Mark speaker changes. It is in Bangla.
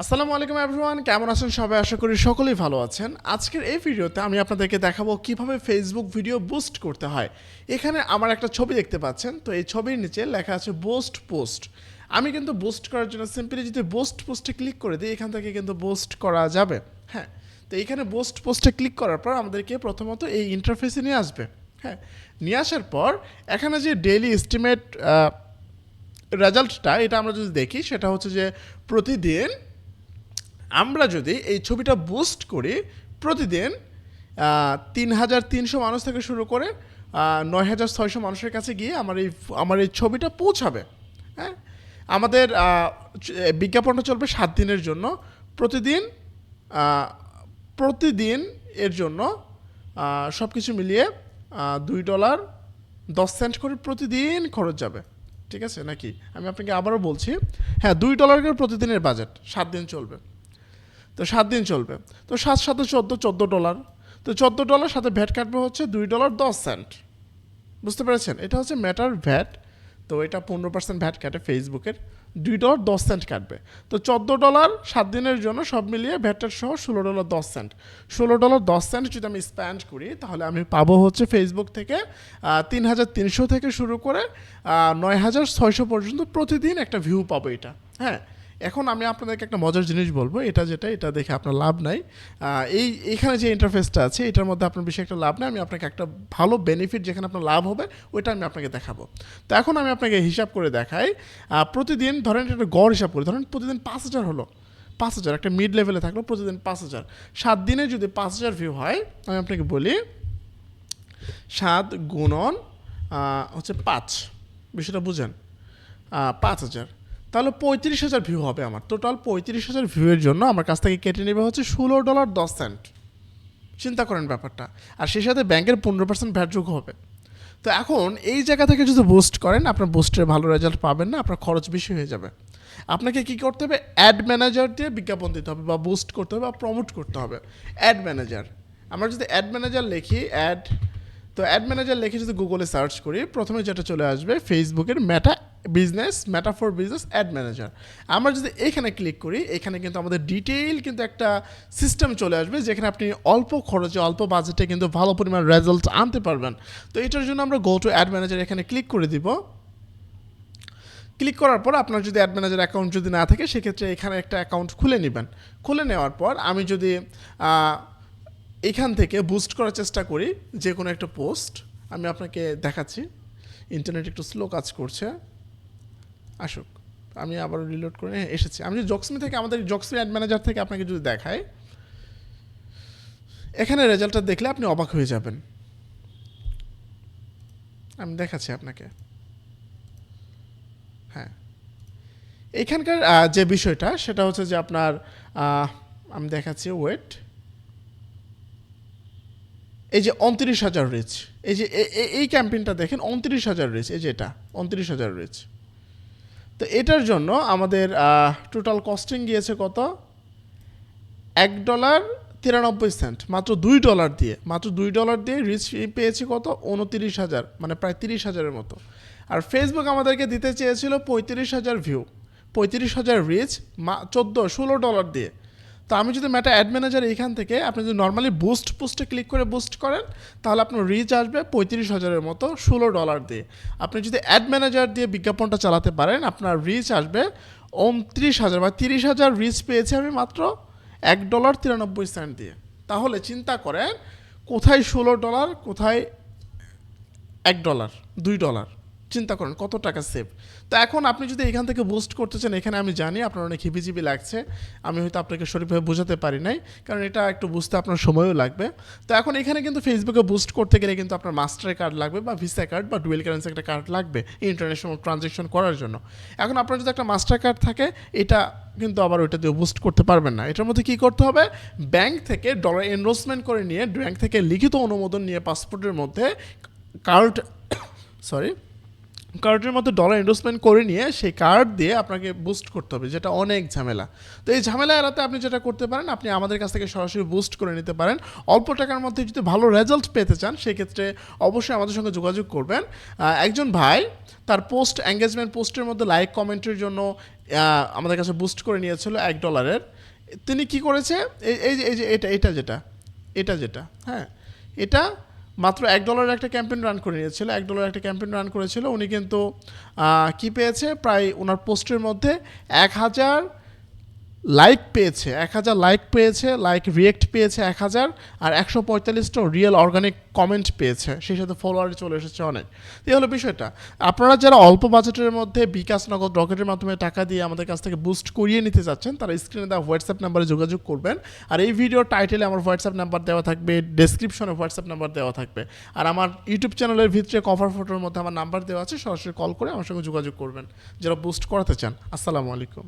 Speaker 1: আসসালামু আলাইকুম এভরিওয়ান, কেমন আছেন সবাই? আশা করি সকলেই ভালো আছেন। আজকের এই ভিডিওতে আমি আপনাদেরকে দেখাবো কিভাবে ফেসবুক ভিডিও বুস্ট করতে হয়। এখানে আমার একটা ছবি দেখতে পাচ্ছেন, তো এই ছবির নিচে লেখা আছে বুস্ট পোস্ট। আমি কিন্তু বুস্ট করার জন্য সিম্পলি যদি বুস্ট পোস্টে ক্লিক করে দিই, এখান থেকে কিন্তু বুস্ট করা যাবে। হ্যাঁ, তো এখানে বুস্ট পোস্টে ক্লিক করার পর আমাদেরকে প্রথমত এই ইন্টারফেসে নিয়ে আসবে। হ্যাঁ, নিয়ে আসার পর এখানে যে ডেইলি এস্টিমেট রেজাল্টটা, এটা আমরা যদি দেখি, সেটা হচ্ছে যে প্রতিদিন আমরা যদি এই ছবিটা বুস্ট করি, প্রতিদিন ৩,৩০০ মানুষ থেকে শুরু করে ৯,৬০০ মানুষের কাছে গিয়ে আমার এই ছবিটা পৌঁছাবে। হ্যাঁ, আমাদের বিজ্ঞাপনটা চলবে ৭ দিনের জন্য। প্রতিদিন প্রতিদিন এর জন্য সব কিছু মিলিয়ে $2.10 করে প্রতিদিন খরচ যাবে। ঠিক আছে নাকি? আমি আপনাকে আবারও বলছি, হ্যাঁ, $2 করে প্রতিদিনের বাজেট, ৭ দিন চলবে। তো ৭ দিন চলবে, তো ৭ সাথে 14 $14। তো $14 সাথে ভ্যাট কাটবে হচ্ছে $2.10। বুঝতে পেরেছেন? এটা হচ্ছে ম্যাটার ভ্যাট। তো এটা 15% ভ্যাট কাটে ফেসবুকের, $2.10 কাটবে। তো $14 7 দিনের জন্য সব মিলিয়ে ভ্যাটের সহ $16.10। $16.10 যদি আমি স্পেন্ড করি, তাহলে আমি পাবো হচ্ছে ফেসবুক থেকে 3,300 থেকে শুরু করে 9,600 পর্যন্ত প্রতিদিন একটা ভিউ পাবো এটা। হ্যাঁ, এখন আমি আপনাদেরকে একটা মজার জিনিস বলবো, এটা দেখে আপনার লাভ নাই। এইখানে যে ইন্টারফেসটা আছে, এটার মধ্যে আপনার বেশি একটা লাভ নাই। আমি আপনাকে একটা ভালো বেনিফিট যেখানে আপনার লাভ হবে ওইটা আমি আপনাকে দেখাবো। তো এখন আমি আপনাকে হিসাব করে দেখাই। প্রতিদিন ধরেন একটা গড় হিসাব করি, ধরেন প্রতিদিন 5,000 হলো, 5,000 একটা মিড লেভেলে থাকলো, প্রতিদিন 5,000। 7 দিনে যদি 5,000 ভিউ হয়, আমি আপনাকে বলি 7 গুণন হচ্ছে 5, বিষয়টা বুঝেন, 5,000, তাহলে 35,000 ভিউ হবে আমার। টোটাল 35,000 ভিউয়ের জন্য আমার কাছ থেকে কেটে নেবে হচ্ছে $16.10। চিন্তা করেন ব্যাপারটা। আর সেই সাথে ব্যাংকের 15% ভ্যাট যোগ হবে। তো এখন এই জায়গা থেকে যদি বুস্ট করেন, আপনার বুস্টের ভালো রেজাল্ট পাবেন না, আপনার খরচ বেশি হয়ে যাবে। আপনাকে কী করতে হবে? অ্যাড ম্যানেজার দিয়ে বিজ্ঞাপন দিতে হবে, বা বুস্ট করতে হবে, বা প্রমোট করতে হবে। অ্যাড ম্যানেজার, আমরা যদি অ্যাড ম্যানেজার লিখি, অ্যাড ম্যানেজার লিখে যদি গুগলে সার্চ করি, প্রথমে যেটা চলে আসবে ফেসবুকের মেটা ফর বিজনেস অ্যাড ম্যানেজার। আমরা যদি এখানে ক্লিক করি, এখানে কিন্তু আমাদের ডিটেইল কিন্তু একটা সিস্টেম চলে আসবে, যেখানে আপনি অল্প খরচে অল্প বাজেটে কিন্তু ভালো পরিমাণ রেজাল্ট আনতে পারবেন। তো এটার জন্য আমরা গো টু অ্যাড ম্যানেজার এখানে ক্লিক করে দিব। ক্লিক করার পর আপনার যদি অ্যাড ম্যানেজার অ্যাকাউন্ট যদি না থাকে, সেক্ষেত্রে এখানে একটা অ্যাকাউন্ট খুলে নেবেন। খুলে নেওয়ার পর আমি যদি এখান থেকে বুস্ট করার চেষ্টা করি যে কোনো একটা পোস্ট, আমি আপনাকে দেখাচ্ছি। ইন্টারনেট একটু স্লো কাজ করছে, আসুক। আমি আবার রিলোড করে এসেছি। আমি যদি জক্সমি থেকে, আমাদের জক্সমি অ্যাড ম্যানেজার থেকে আপনাকে যদি দেখাই, এখানে রেজাল্টটা দেখলে আপনি অবাক হয়ে যাবেন। আমি দেখাচ্ছি আপনাকে। হ্যাঁ, এইখানকার যে বিষয়টা, সেটা হচ্ছে যে আপনার আমি দেখাচ্ছি, ওয়েট, এই যে 29,000 রিচ, এই যে এই ক্যাম্পেইনটা দেখেন, 29,000 রিচ, এই যে এটা 29,000 রিচ। তো এটার জন্য আমাদের টোটাল কস্টিং গিয়েছে কত? $1.93, মাত্র $2 দিয়ে রিচ পেয়েছি কত? 29,000, মানে প্রায় 30,000-এর মতো। আর ফেসবুক আমাদেরকে দিতে চেয়েছিল 35,000 ভিউ, 35,000 রিচ, $16 দিয়ে। তো আমি যদি মেটা অ্যাড ম্যানেজার এইখান থেকে, আপনি যদি নর্মালি বুস্ট পোস্টে ক্লিক করে বুস্ট করেন, তাহলে আপনার রিচ আসবে 35,000-এর মতো $16 দিয়ে। আপনি যদি অ্যাড ম্যানেজার দিয়ে বিজ্ঞাপনটা চালাতে পারেন, আপনার রিচ আসবে 29,000 বা 30,000 রিচ পেয়েছি আমি মাত্র $1.93 দিয়ে। তাহলে চিন্তা করেন, কোথায় $16, কোথায় $1, $2। চিন্তা করেন কত টাকা সেভ। তো এখন আপনি যদি এখান থেকে বুস্ট করতে চান, এখানে আমি জানি আপনার অনেক হিবিজিবি লাগছে, আমি হয়তো আপনাকে সঠিকভাবে বোঝাতে পারি নাই, কারণ এটা একটু বুঝতে আপনার সময়ও লাগবে। তো এখন এখানে কিন্তু ফেসবুকে বুস্ট করতে গেলে কিন্তু আপনার মাস্টার কার্ড লাগবে, বা ভিসা কার্ড, বা ডুয়েল কারেন্সি একটা কার্ড লাগবে ইন্টারন্যাশনাল ট্রানজ্যাকশন করার জন্য। এখন আপনার যদি একটা মাস্টার কার্ড থাকে, এটা কিন্তু আবার ওইটা দিয়ে বুস্ট করতে পারবেন না। এটার মধ্যে কী করতে হবে? ব্যাংক থেকে ডলার এনরোলসমেন্ট করে নিয়ে, ব্যাংক থেকে লিখিত অনুমোদন নিয়ে, পাসপোর্টের মধ্যে কার্ড কার্ডের মধ্যে ডলার ইনভেস্টমেন্ট করে নিয়ে সেই কার্ড দিয়ে আপনাকে বুস্ট করতে হবে, যেটা অনেক ঝামেলা। তো এই ঝামেলা এড়াতে আপনি যেটা করতে পারেন, আপনি আমাদের কাছ থেকে সরাসরি বুস্ট করে নিতে পারেন। অল্প টাকার মধ্যে যদি ভালো রেজাল্ট পেতে চান সেক্ষেত্রে অবশ্যই আমাদের সঙ্গে যোগাযোগ করবেন। একজন ভাই তার পোস্ট এঙ্গেজমেন্ট পোস্টের মধ্যে লাইক কমেন্টের জন্য আমাদের কাছে বুস্ট করে নিয়েছিল $1। তিনি কি করেছে, এই যে এটা যেটা হ্যাঁ, এটা মাত্র $1 একটা ক্যাম্পেইন রান করে নিয়েছিল, $1 একটা ক্যাম্পেইন রান করেছিল। উনি কিন্তু কি পেয়েছে, প্রায় ওনার পোস্টের মধ্যে 1000 লাইক পেয়েছে, 1000 লাইক পেয়েছে, লাইক রিয়েক্ট পেয়েছে 1000, আর 145টা রিয়েল অর্গানিক কমেন্ট পেয়েছে, সেই সাথে ফলোয়ার চলে এসেছে অনেক। এই হলো বিষয়টা। আপনারা যারা অল্প বাজেটের মধ্যে বিকাশ, নগদ, রকেটের মাধ্যমে টাকা দিয়ে আমাদের কাছ থেকে বুস্ট করিয়ে নিতে চাচ্ছেন, তারা স্ক্রিনে দেওয়া হোয়াটসঅ্যাপ নাম্বারে যোগাযোগ করবেন। আর এই ভিডিওর টাইটেলে আমার হোয়াটসঅ্যাপ নাম্বার দেওয়া থাকবে, ডেসক্রিপশনে হোয়াটসঅ্যাপ নাম্বার দেওয়া থাকবে, আর আমার ইউটিউব চ্যানেলের ভিতরে কভার ফটোর মধ্যে আমার নাম্বার দেওয়া আছে, সরাসরি কল করে আমার সঙ্গে যোগাযোগ করবেন যারা বুস্ট করাতে চান। আসসালামু আলাইকুম।